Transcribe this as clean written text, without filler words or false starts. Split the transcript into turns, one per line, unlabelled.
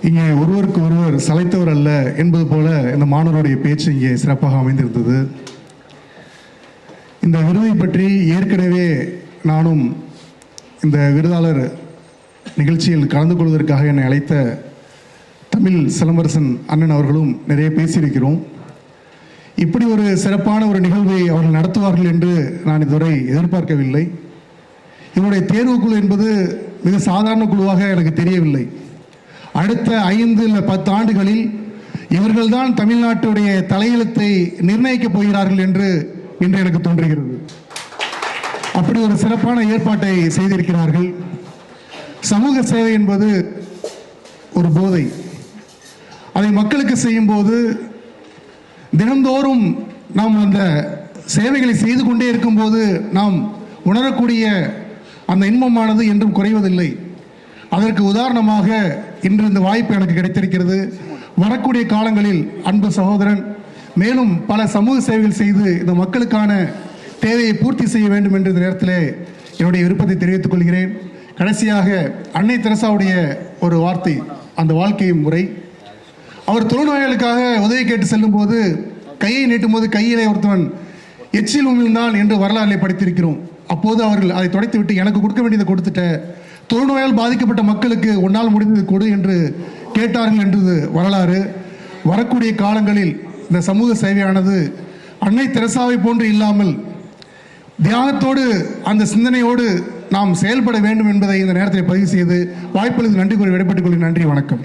இங்கே ஒருவருக்கு ஒருவர் சளைத்தவர் அல்ல என்பது போல இந்த மாணவருடைய பேச்சு இங்கே சிறப்பாக அமைந்திருந்தது. இந்த விருதை பற்றி ஏற்கனவே நானும் இந்த விருதாளர் நிகழ்ச்சியில் கலந்து கொள்வதற்காக என்னை அழைத்த தமிழ் சிலம்பரசன் அண்ணன் அவர்களும் நிறைய பேசியிருக்கிறோம். இப்படி ஒரு சிறப்பான ஒரு நிகழ்வை அவர்கள் நடத்துவார்கள் என்று நான் இதுவரை எதிர்பார்க்கவில்லை. இவருடைய தேர்வுக்குழு என்பது மிக சாதாரண குழுவாக எனக்கு தெரியவில்லை. அடுத்த 5 இல்லை 10 ஆண்டுகளில் இவர்கள்தான் தமிழ்நாட்டுடைய தலையெழுத்தை நிர்ணயிக்கப் போகிறார்கள் என்று இன்று எனக்கு தோன்றுகிறது. அப்படி ஒரு சிறப்பான ஏற்பாட்டை செய்திருக்கிறார்கள். சமூக சேவை என்பது ஒரு போதை. அதை மக்களுக்கு செய்யும் போது தினந்தோறும் நாம் அந்த சேவைகளை செய்து கொண்டே இருக்கும்போது நாம் உணரக்கூடிய அந்த இன்பமானது என்றும் குறைவதில்லை. அதற்கு உதாரணமாக இன்று இந்த வாய்ப்பு எனக்கு கிடைத்திருக்கிறது. வரக்கூடிய காலங்களில் அன்பு சகோதரன் மேலும் பல சமூக சேவைகள் செய்து இந்த மக்களுக்கான தேவையை பூர்த்தி செய்ய வேண்டும் என்ற நேரத்தில் என்னுடைய விருப்பத்தை தெரிவித்துக் கொள்கிறேன். கடைசியாக அன்னை தெரசாவுடைய ஒரு வார்த்தை, அந்த வாழ்க்கை முறை. அவர் தொழுநோயாளிகளுக்காக உதவி கேட்டு செல்லும் போது கையை நீட்டும் போது கையிலே ஒருத்தவன் எச்சில் உமிழ்ந்தான் என்று வரலாறுகளை படித்திருக்கிறோம். அப்போது அவர்கள் அதை துடைத்து விட்டு எனக்கு கொடுக்க வேண்டியதை கொடுத்துட்ட, தொழுநோயால் பாதிக்கப்பட்ட மக்களுக்கு உன்னால் முடிந்தது கொடு என்று கேட்டார்கள் என்றது வரலாறு. வரக்கூடிய காலங்களில் இந்த சமூக சேவையானது அன்னை தெரசாவை போன்று இல்லாமல் தியாகத்தோடு அந்த சிந்தனையோடு நாம் செயல்பட வேண்டும் என்பதை இந்த நேரத்தில் பதிவு செய்து வாய்ப்புகளுக்கு நன்றி கூறி விடைபெற்றுக் கொள்கிறேன். நன்றி, வணக்கம்.